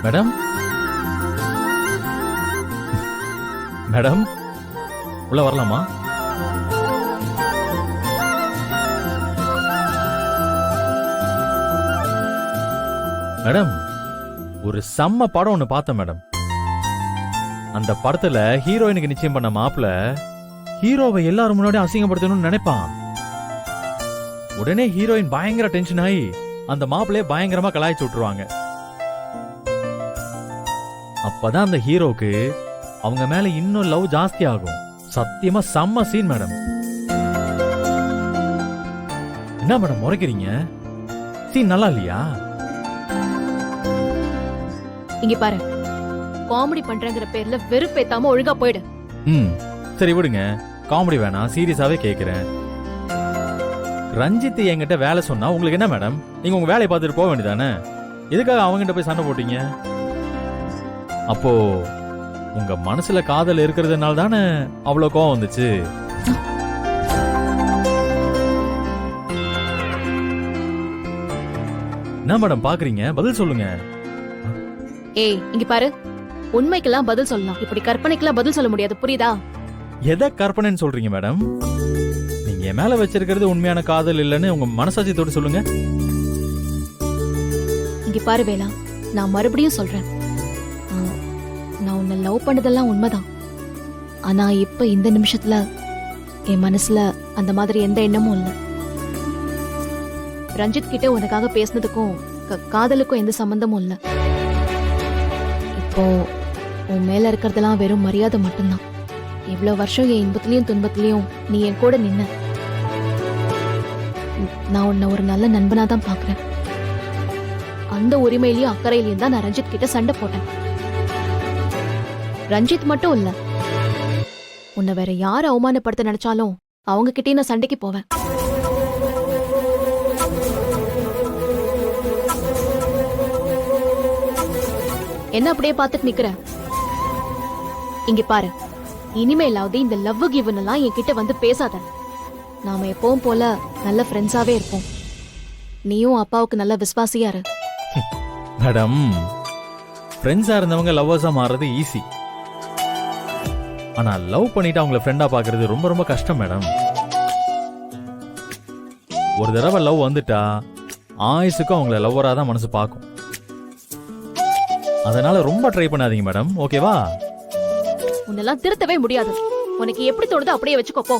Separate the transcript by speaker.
Speaker 1: Madam madam உள்ள வரலாமா? Madam ஒரு செம்ம படம் ஒண்ணு பார்த்தேன் மேடம். அந்த படத்துல ஹீரோயினுக்கு நிச்சயம் பண்ண மாப்பிள்ள ஹீரோவை எல்லாரும் முன்னாடி அசிங்கப்படுத்தணும்னு நினைப்பான். உடனே ஹீரோயின் பயங்கர டென்ஷன் ஆகி அந்த மாப்பிள்ளைய பயங்கரமா கலாய்ச்சி விட்டுருவாங்க. அப்பதான் அந்த ஹீரோக்கு அவங்க மேல இன்னும் லவ் ஜாஸ்தி ஆகும். சத்தியமா செம்ம சீன் மேடம். என்ன மேடம் முறைக்கிறீங்க? சீன் நல்லா இல்லையா?
Speaker 2: இங்க பாரு, காமெடி பண்றங்கிற பேர்ல வெறுப்பேத்தாம ஒழுங்கா போயிடு.
Speaker 1: சரி விடுங்க, காமெடி வேணாம், சீரியஸாவே கேக்குறேன். ரஞ்சித் என்கிட்ட வேலை சொன்னா உங்களுக்கு என்ன மேடம்? நீங்க உங்க வேலையை பார்த்துட்டு போக வேண்டியதானே? எதுக்காக அவங்கிட்ட போய் சண்டை போட்டீங்க? அப்போ உங்க மனசுல காதல் இருக்கிறதுனால தானே அவ்வளவு கோவம் வந்துச்சு. என்ன மேடம் பாக்குறீங்க? பதில் சொல்லுங்க.
Speaker 2: ஏய் இங்க பாரு, உண்மைக்கெல்லாம் பதில் சொல்லலாம், இப்படி கற்பனைக்கெல்லாம் பதில் சொல்ல முடியாது, புரியுதா?
Speaker 1: எதை கற்பனைன்னு சொல்றீங்க மேடம்? நீங்க என் மேல வச்சிருக்கிறது உண்மையான காதல் இல்லைன்னு உங்க மனசாட்சியத்தோடு சொல்லுங்க.
Speaker 2: இங்க பாரு வேலா, நான் மறுபடியும் சொல்றேன், நான் உன்னை லவ் பண்ணதெல்லாம் உண்மைதான். ஆனா இப்ப இந்த நிமிஷத்துல என் மனசுல அந்த மாதிரி எந்த எண்ணமும் இல்ல. ரஞ்சித் கிட்ட உனக்காக பேசினதுக்கும் காதலுக்கும் எந்த சம்பந்தமும் இல்ல. இப்போ உன் மேல இருக்கிறதெல்லாம் வெறும் மரியாதை மட்டும்தான். இவ்வளவு வருஷம் என் இன்பத்திலயும் துன்பத்திலயும் நீ என் கூட நின்ன. நான் உன்னை ஒரு நல்ல நண்பனா தான் பாக்குறேன். அந்த உரிமையிலயும் அக்கறையிலயும் தான் நான் ரஞ்சித் கிட்ட சண்டை போட்டேன். ரஞ்சித் மட்டும் இல்ல, உன்னை வேற யார் அவமானப்படுத்த நினைச்சாலும் அவங்க கிட்டே நான் சண்டைக்கு போவேன். என்ன அப்படியே பார்த்துட்டு நிக்கிற? இங்க பாரு, இனிமேலாவது இந்த லவ் கிவன் எல்லாம் என்கிட்ட வந்து பேசாத. நாம எப்பவும் போல நல்ல ஃப்ரெண்ட்ஸாவே இருப்போம். நீயும் அப்பாவுக்கு நல்ல விசுவாசியா இரு.
Speaker 1: மேடம், ஃப்ரெண்ட்ஸா இருந்தவங்க லவ்வர்ஸா மாறுறது ஈஸி. ஆனா லவ் பண்ணிட்டு அவங்கள ஃப்ரெண்டா பாக்குறது ரொம்ப ரொம்ப கஷ்டம் மேடம். ஒரு தடவை லவ் வந்துட்டா ஆயுசுக்கும் அவங்கள லவ்வரா தான் மனசு பார்க்கும். அதனால ரொம்ப ட்ரை பண்ணாதீங்க மேடம், ஓகேவா?
Speaker 2: உன்னெல்லாம் திருத்தவே முடியாது. உனக்கு எப்படி தோணுதோ அப்படியே வச்சுக்கோ போ.